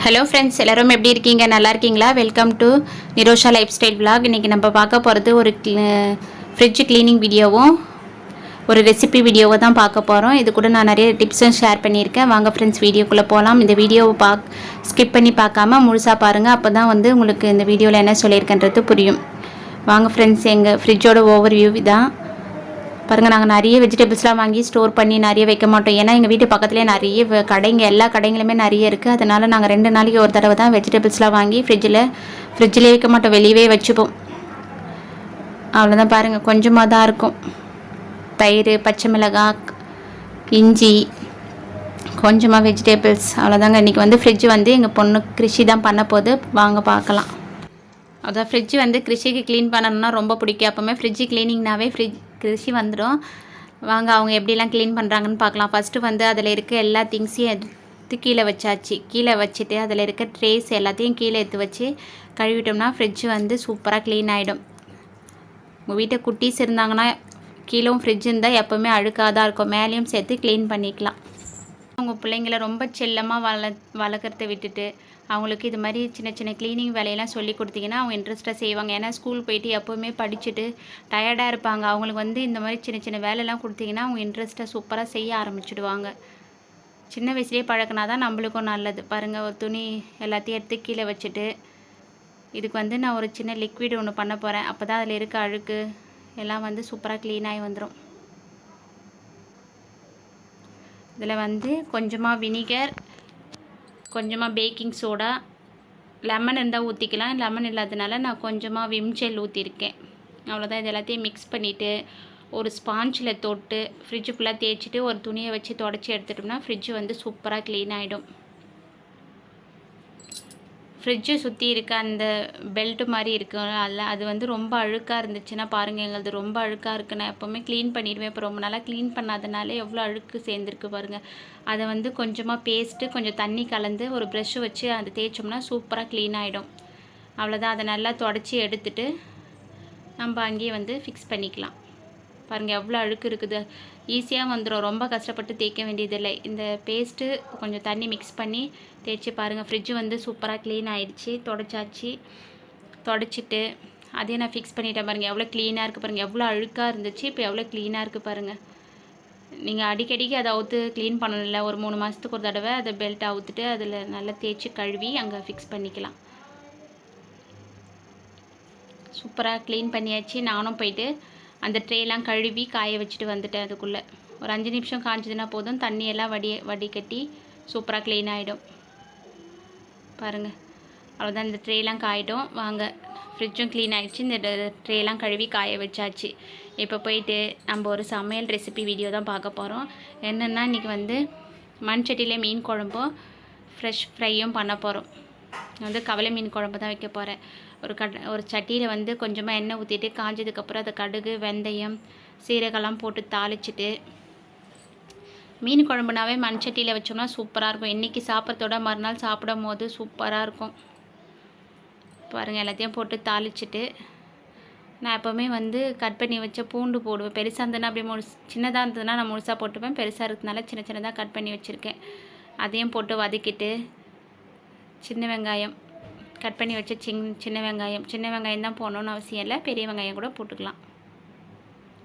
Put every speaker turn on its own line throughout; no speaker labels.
Hello friends, எல்லோரும் எப்படி இருக்கீங்க? நல்லா இருக்கீங்களா? Welcome to Nirosha life style vlog. இன்றைக்கி நம்ம பார்க்க போகிறது ஒரு ஃப்ரிட்ஜ் க்ளீனிங் வீடியோவும் ஒரு ரெசிபி வீடியோவை தான் பார்க்க போகிறோம். இது கூட நான் நிறைய டிப்ஸும் ஷேர் பண்ணியிருக்கேன். வாங்க ஃப்ரெண்ட்ஸ், வீடியோக்குள்ளே போகலாம். இந்த வீடியோவை ஸ்கிப் பண்ணி பார்க்காம முழுசாக பாருங்கள். அப்போ தான் வந்து உங்களுக்கு இந்த வீடியோவில் என்ன சொல்லியிருக்கன்றது புரியும். வாங்க ஃப்ரெண்ட்ஸ், எங்கள் ஃப்ரிட்ஜோட ஓவர் வியூ தான் பாருங்கள். நாங்கள் நிறைய வெஜிடபிள்ஸ்லாம் வாங்கி ஸ்டோர் பண்ணி நிறைய வைக்க மாட்டோம். ஏன்னா எங்கள் வீட்டு பக்கத்துலேயே நிறைய கடைங்க, எல்லா கடைங்களுமே நிறைய இருக்குது. அதனால் நாங்கள் 2 நாளைக்கு ஒரு தடவை தான் வெஜிடபிள்ஸ்லாம் வாங்கி ஃப்ரிட்ஜிலே வைக்க மாட்டோம், வெளியவே வச்சுப்போம். அவ்வளோதான். பாருங்கள், கொஞ்சமாக தான் இருக்கும். தயிர், பச்சை மிளகாய், இஞ்சி, கொஞ்சமாக வெஜிடபிள்ஸ், அவ்வளோதாங்க. இன்றைக்கி வந்து ஃப்ரிட்ஜ் வந்து எங்கள் பொண்ணு கிருஷி தான் பண்ண போது. வாங்க பார்க்கலாம். அதான் ஃப்ரிட்ஜ் வந்து கிருஷிக்கு க்ளீன் பண்ணணும்னா ரொம்ப பிடிக்கும். அப்போவுமே ஃப்ரிட்ஜ் க்ளீனிங்னாவே கிருஷி வந்துடும். வாங்க அவங்க எப்படிலாம் க்ளீன் பண்ணுறாங்கன்னு பார்க்கலாம். ஃபஸ்ட்டு வந்து அதில் இருக்க எல்லா திங்ஸையும் எடுத்து கீழே வச்சாச்சு. கீழே வச்சுட்டு அதில் இருக்க ட்ரேஸ் எல்லாத்தையும் கீழே எடுத்து வச்சு கழுவிட்டோம்னா ஃப்ரிட்ஜ் வந்து சூப்பராக க்ளீன் ஆகிடும். உங்கள் வீட்டை குட்டீஸ் இருந்தாங்கன்னா கீழேவும் ஃப்ரிட்ஜ் இருந்தால் எப்போவுமே அழுக்காக தான் இருக்கும். மேலேயும் சேர்த்து க்ளீன் பண்ணிக்கலாம். உங்கள் பிள்ளைங்கள ரொம்ப செல்லமாக வளர்க்குறத விட்டுட்டு அவங்களுக்கு இது மாதிரி சின்ன சின்ன க்ளீனிங் வேலையெல்லாம் சொல்லி கொடுத்தீங்கன்னா அவங்க இன்ட்ரெஸ்ட்டாக செய்வாங்க. ஏன்னா ஸ்கூல் போயிட்டு எப்போவுமே படிச்சுட்டு டயர்டாக இருப்பாங்க. அவங்களுக்கு வந்து இந்த மாதிரி சின்ன சின்ன வேலையெல்லாம் கொடுத்தீங்கன்னா அவங்க இன்ட்ரெஸ்ட்டாக சூப்பராக செய்ய ஆரம்பிச்சுடுவாங்க. சின்ன வயசுலேயே பழக்கினா தான் நம்மளுக்கும் நல்லது. பாருங்கள், ஒரு துணி எல்லாத்தையும் எடுத்து கீழே வச்சுட்டு இதுக்கு வந்து நான் ஒரு சின்ன லிக்விட் ஒன்று பண்ண போகிறேன். அப்போ தான் அதில் இருக்க அழுக்கு எல்லாம் வந்து சூப்பராக க்ளீனாகி வந்துடும். இதில் வந்து கொஞ்சமாக வினிகர், கொஞ்சமாக பேக்கிங் சோடா, லெமன் இருந்தால் ஊற்றிக்கலாம். லெமன் இல்லாததுனால நான் கொஞ்சமாக விம் ஜெல் ஊற்றிருக்கேன். அவ்வளோதான். இது எல்லாத்தையும் மிக்ஸ் பண்ணிவிட்டு ஒரு ஸ்பாஞ்சில் தொட்டு ஃப்ரிட்ஜு ஃபுல்லாக தேய்ச்சிட்டு ஒரு துணியை வச்சு தொடச்சி எடுத்துட்டோம்னா ஃப்ரிட்ஜு வந்து சூப்பராக க்ளீன் ஆகிடும். ஃப்ரிட்ஜை சுற்றி இருக்க அந்த பெல்ட்டு மாதிரி இருக்கும் அதில், அது வந்து ரொம்ப அழுக்காக இருந்துச்சுன்னா பாருங்கள், எங்களது ரொம்ப அழுக்காக இருக்குது. நான் எப்போவுமே க்ளீன் பண்ணிடுவேன். இப்போ ரொம்ப நாளாக க்ளீன் பண்ணாதனால எவ்வளோ அழுக்கு சேர்ந்துருக்கு பாருங்கள். அதை வந்து கொஞ்சமாக பேஸ்ட்டு, கொஞ்சம் தண்ணி கலந்து ஒரு ப்ரெஷ்ஷு வச்சு அதை தேய்ச்சோம்னா சூப்பராக க்ளீன் ஆகிடும். அவ்வளோதான். அதை நல்லா தொடச்சி எடுத்துட்டு நம்ம அங்கேயே வந்து ஃபிக்ஸ் பண்ணிக்கலாம். பாருங்கள் எவ்வளோ அழுக்கு இருக்குது. ஈஸியாக வந்துடும். ரொம்ப கஷ்டப்பட்டு தேய்க்க வேண்டியதில்லை. இந்த பேஸ்ட்டு கொஞ்சம் தண்ணி மிக்ஸ் பண்ணி தேய்ச்சி பாருங்கள். ஃப்ரிட்ஜு வந்து சூப்பராக க்ளீன் ஆகிடுச்சு. தொடச்சிட்டு அதையும் நான் ஃபிக்ஸ் பண்ணிட்டேன். பாருங்கள் எவ்வளோ க்ளீனாக இருக்குது பாருங்கள். எவ்வளோ அழுக்காக இருந்துச்சு, இப்போ எவ்வளோ க்ளீனாக இருக்குது பாருங்கள். நீங்கள் அடிக்கடிக்கு அதை அவுத்து க்ளீன் பண்ணல. ஒரு 3 மாதத்துக்கு ஒரு தடவை அதை பெல்ட் அவுத்துட்டு அதில் நல்லா தேய்ச்சி கழுவி அங்கே ஃபிக்ஸ் பண்ணிக்கலாம். சூப்பராக க்ளீன் பண்ணியாச்சு. நானும் போயிட்டு அந்த ட்ரேலாம் கழுவி காய வச்சுட்டு வந்துட்டேன். அதுக்குள்ளே ஒரு 5 நிமிஷம் காய்ஞ்சதுன்னா போதும். தண்ணியெல்லாம் வடிகட்டி சூப்பராக க்ளீன் ஆகிடும். பாருங்கள், அவ்வளோதான். இந்த ட்ரேலாம் காயிடும். வாங்க, ஃப்ரிட்ஜும் க்ளீன் ஆகிடுச்சு. இந்த ட்ரேலாம் கழுவி காய வச்சாச்சு. இப்போ போயிட்டு நம்ம ஒரு சமையல் ரெசிபி வீடியோ தான் பார்க்க போகிறோம். என்னென்னா இன்றைக்கி வந்து மண்சட்டியில் மீன் குழம்பும் ஃப்ரெஷ் ஃப்ரையும் பண்ண போகிறோம். வந்து கவலை மீன் குழம்பு தான் வைக்க போகிறேன். ஒரு சட்டியில் வந்து கொஞ்சமாக எண்ணெய் ஊற்றிட்டு காஞ்சதுக்கப்புறம் அதை கடுகு, வெந்தயம், சீரகெல்லாம் போட்டு தாளிச்சிட்டு மீன் குழம்புனாவே மண் சட்டியில் வச்சோம்னா சூப்பராக இருக்கும். இன்றைக்கி சாப்பிட்றதோட மறுநாள் சாப்பிடும் போது சூப்பராக இருக்கும். பாருங்கள், எல்லாத்தையும் போட்டு தாளிச்சிட்டு நான் எப்போவுமே வந்து கட் பண்ணி வச்ச பூண்டு போடுவேன். பெருசாக இருந்ததுன்னா அப்படியே சின்னதாக இருந்ததுன்னா நான் முழுசாக போட்டுப்பேன். பெருசாக இருக்கிறதுனால சின்ன சின்னதாக கட் பண்ணி வச்சுருக்கேன். அதையும் போட்டு வதக்கிட்டு சின்ன வெங்காயம் கட் பண்ணி வச்ச சின்ன வெங்காயம் தான் போடணுன்னு அவசியம் இல்லை. பெரிய வெங்காயம் கூட போட்டுக்கலாம்.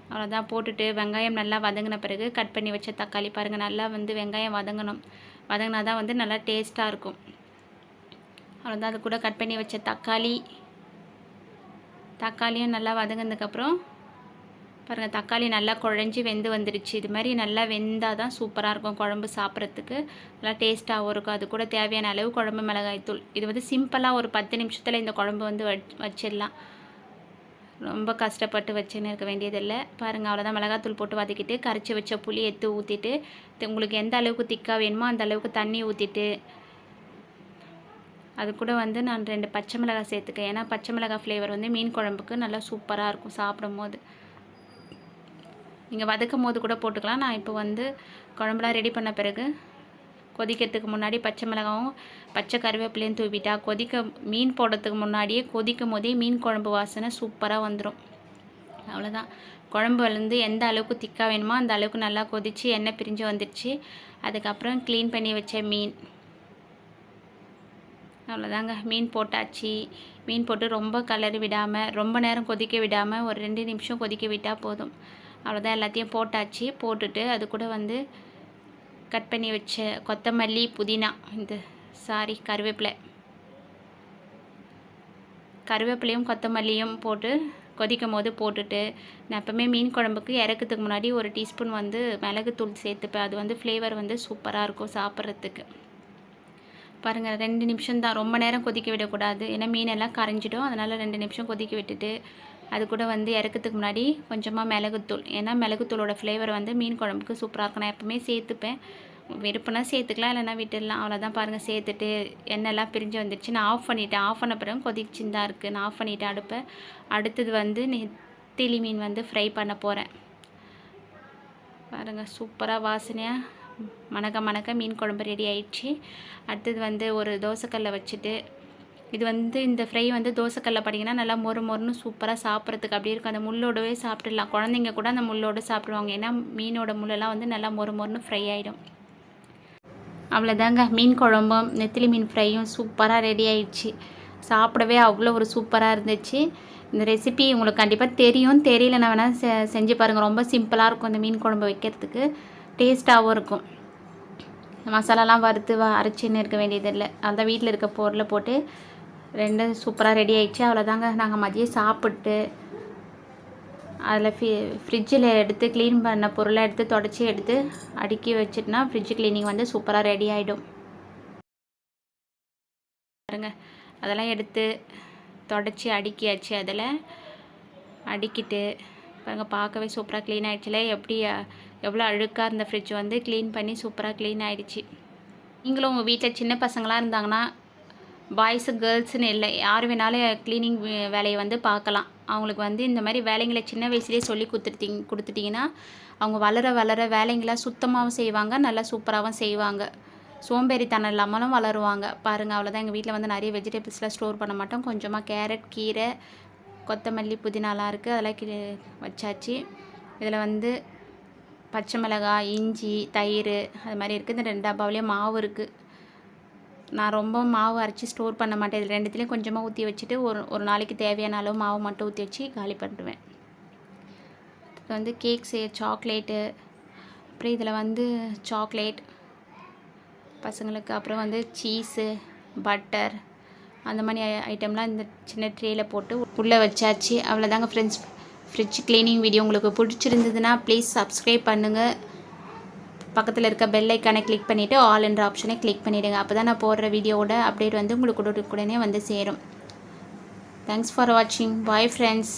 அவ்வளோதான். போட்டுட்டு வெங்காயம் நல்லா வதங்கின பிறகு கட் பண்ணி வச்ச தக்காளி. பாருங்கள், நல்லா வந்து வெங்காயம் வதங்கினா தான் வந்து நல்லா டேஸ்ட்டாக இருக்கும். அவ்வளோதான். அது கூட கட் பண்ணி வச்ச தக்காளியும் நல்லா வதங்கினதுக்கப்புறம் பாருங்கள், தக்காளி நல்லா குழஞ்சி வெந்து வந்துடுச்சு. இது மாதிரி நல்லா வெந்தால் தான் சூப்பராக இருக்கும் குழம்பு சாப்பிட்றதுக்கு. நல்லா டேஸ்ட்டாகவும் இருக்கும். அது கூட தேவையான அளவு குழம்பு மிளகாய்த்தூள். இது வந்து சிம்பிளாக ஒரு 10 நிமிஷத்தில் இந்த குழம்பு வந்து வச்சிடலாம். ரொம்ப கஷ்டப்பட்டு வச்சுன்னு இருக்க வேண்டியதில்லை. பாருங்கள், அவ்வளோதான். மிளகாத்தூள் போட்டு வதக்கிட்டு கரைச்சி வச்ச புளி எடுத்து ஊற்றிட்டு உங்களுக்கு எந்த அளவுக்கு திக்காக வேணுமோ அந்த அளவுக்கு தண்ணி ஊற்றிட்டு அது கூட வந்து நான் 2 பச்சை மிளகாய் சேர்த்துக்கேன். ஏன்னா பச்சை மிளகாய் ஃப்ளேவர் வந்து மீன் குழம்புக்கு நல்லா சூப்பராக இருக்கும் சாப்பிடும் போது. நீங்கள் வதக்கும் போது கூட போட்டுக்கலாம். நான் இப்போ வந்து குழம்புலாம் ரெடி பண்ண பிறகு கொதிக்கிறதுக்கு முன்னாடி பச்சை மிளகாவும் பச்சை கருவேப்பிலையும் தூவிட்டா மீன் போடுறதுக்கு முன்னாடியே கொதிக்கும் போதே மீன் குழம்பு வாசனை சூப்பராக வந்துடும். அவ்வளோதான். குழம்பு வந்து எந்த அளவுக்கு திக்காக வேணுமோ அந்த அளவுக்கு நல்லா கொதித்து எண்ணெய் பிரிஞ்சு வந்துடுச்சு. அதுக்கப்புறம் க்ளீன் பண்ணி வச்ச மீன் அவ்வளோதாங்க, மீன் போட்டாச்சு. மீன் போட்டு ரொம்ப கலரி விடாமல், ரொம்ப நேரம் கொதிக்க விடாமல் ஒரு 2 நிமிஷம் கொதிக்க விட்டால் போதும். அவ்வளோதான், எல்லாத்தையும் போட்டாச்சு. போட்டுட்டு அது கூட வந்து கட் பண்ணி வச்ச கொத்தமல்லி, புதினா, கருவேப்பிலையும் கொத்தமல்லியும் போட்டு கொதிக்கும் போது போட்டுட்டு, நான் எப்போவுமே மீன் குழம்புக்கு இறக்கிறதுக்கு முன்னாடி 1 டீஸ்பூன் வந்து மிளகுத்தூள் சேர்த்துப்பேன். அது வந்து ஃப்ளேவர் வந்து சூப்பராக இருக்கும் சாப்பிட்றதுக்கு. பாருங்கள், 2 நிமிஷம் தான், ரொம்ப நேரம் கொதிக்க விடக்கூடாது. ஏன்னா மீனெல்லாம் கரைஞ்சிடும். அதனால் 2 நிமிஷம் கொதிக்க விட்டுட்டு அது கூட வந்து இறக்கிறதுக்கு முன்னாடி கொஞ்சமாக மிளகுத்தூள், ஏன்னா மிளகுத்தூளோட ஃப்ளேவர் வந்து மீன் குழம்புக்கு சூப்பராக இருக்கும். நான் எப்போவுமே சேர்த்துப்பேன். விருப்பம்னா சேர்த்துக்கலாம், இல்லைனா விட்டுடலாம். அவ்வளோதான். பாருங்கள், சேர்த்துட்டு எண்ணெய்லாம் பிரிஞ்சு வந்துடுச்சு. நான் ஆஃப் பண்ணிவிட்டேன். ஆஃப் பண்ண பிறகு கொதிச்சுன்னு தான் இருக்குது. நான் ஆஃப் பண்ணிவிட்டேன் அடுப்பை. அடுத்தது வந்து நெத்திலி மீன் வந்து ஃப்ரை பண்ண போகிறேன். பாருங்கள், சூப்பராக வாசனையாக மணக்க மீன் குழம்பு ரெடி ஆயிடுச்சு. அடுத்தது வந்து ஒரு தோசைக்கல்லை வச்சுட்டு, இது வந்து இந்த ஃப்ரை வந்து தோசைக்கல்லை பண்ணிங்கன்னா நல்லா மொறுன்னு சூப்பராக சாப்பிட்றதுக்கு அப்படி இருக்கும். அந்த முள்ளோடவே சாப்பிட்டுடலாம். குழந்தைங்க கூட அந்த முள்ளோடு சாப்பிடுவாங்க. ஏன்னா மீனோட முள்ளெல்லாம் வந்து நல்லா மொறுன்னு ஃப்ரை ஆகிடும். அவ்வளோதாங்க, மீன் குழம்பும் நெத்திலி மீன் ஃப்ரையும் சூப்பராக ரெடி ஆயிடுச்சு. சாப்பிடவே அவ்வளோ ஒரு சூப்பராக இருந்துச்சு. இந்த ரெசிபி உங்களுக்கு கண்டிப்பாக தெரியும். தெரியலன்னா வேணால் செஞ்சு பாருங்கள். ரொம்ப சிம்பிளாக இருக்கும். இந்த மீன் குழம்பு வைக்கிறதுக்கு டேஸ்ட்டாகவும் இருக்கும். மசாலாலாம் வறுத்து அரைச்சின்னு இருக்க வேண்டியதில்லை. அந்த வீட்டில் இருக்க பொருளை போட்டு 2 சூப்பராக ரெடி ஆகிடுச்சு. அவ்வளோதாங்க, நாங்கள் மதியம் சாப்பிட்டு அதில் ஃப்ரிட்ஜில் எடுத்து க்ளீன் பண்ண பொருளை எடுத்து தொடச்சி எடுத்து அடுக்கி வச்சுட்டுனா ஃப்ரிட்ஜ் க்ளீனிங் வந்து சூப்பராக ரெடி ஆகிடும். பாருங்க, அதெல்லாம் எடுத்து தொடச்சி அடுக்கியாச்சு. அதில் அடுக்கிட்டு பாருங்கள், பார்க்கவே சூப்பராக க்ளீன் ஆகிடுச்சுல. எவ்வளோ அழுக்காக இருந்த ஃப்ரிட்ஜ் வந்து க்ளீன் பண்ணி சூப்பராக க்ளீன் ஆகிடுச்சு. நீங்களும் உங்கள் வீட்டில் சின்ன பசங்களாக இருந்தாங்கன்னா, பாய்ஸு கேர்ள்ஸுன்னு இல்லை, யார் வேணாலும் க்ளீனிங் வேலையை வந்து பார்க்கலாம். அவங்களுக்கு வந்து இந்த மாதிரி வேலைங்களை சின்ன வயசுலேயே சொல்லி கொடுத்துட்டிங்கன்னா அவங்க வளர வேலைங்களை சுத்தமாகவும் செய்வாங்க, நல்லா சூப்பராகவும் செய்வாங்க. சோம்பேறித்தனம் இல்லாமலும் வளருவாங்க. பாருங்கள், அவ்வளோதான். எங்கள் வீட்டில் வந்து நிறைய வெஜிடபிள்ஸ்லாம் ஸ்டோர் பண்ண மாட்டோம். கொஞ்சமாக கேரட், கீரை, கொத்தமல்லி, புதினாலாம் இருக்குது. அதெல்லாம் வச்சாச்சு. இதில் வந்து பச்சை மிளகாய், இஞ்சி, தயிர் அது மாதிரி இருக்குது. இந்த 2 டப்பாவிலேயே மாவு இருக்குது. நான் ரொம்ப மாவு அரைச்சி ஸ்டோர் பண்ண மாட்டேன். இதில் 2த்துலேயும் கொஞ்சமாக ஊற்றி வச்சுட்டு ஒரு நாளைக்கு தேவையான அளவு மாவு மட்டும் ஊற்றி வச்சு காலி பண்ணிடுவேன். இது வந்து கேக்ஸு, சாக்லேட்டு, அப்புறம் இதில் வந்து சாக்லேட் பசங்களுக்கு, அப்புறம் வந்து சீஸு, பட்டர், அந்த மாதிரி ஐட்டம்லாம் இந்த சின்ன ட்ரேயில் போட்டு உள்ளே வச்சாச்சு. அவ்வளோதாங்க ஃப்ரெண்ட்ஸ். ஃப்ரிட்ஜ் க்ளீனிங் வீடியோ உங்களுக்கு பிடிச்சிருந்ததுன்னா ப்ளீஸ் சப்ஸ்கிரைப் பண்ணுங்கள். பக்கத்தில் இருக்க பெல் ஐக்கானை கிளிக் பண்ணிவிட்டு ஆல் என்ற ஆப்ஷனை கிளிக் பண்ணிவிடுங்க. அப்போ தான் நான் போடுற வீடியோவோட அப்டேட் வந்து உங்களுக்கு உடனே வந்து சேரும். தேங்க்ஸ் ஃபார் வாட்சிங். Bye friends.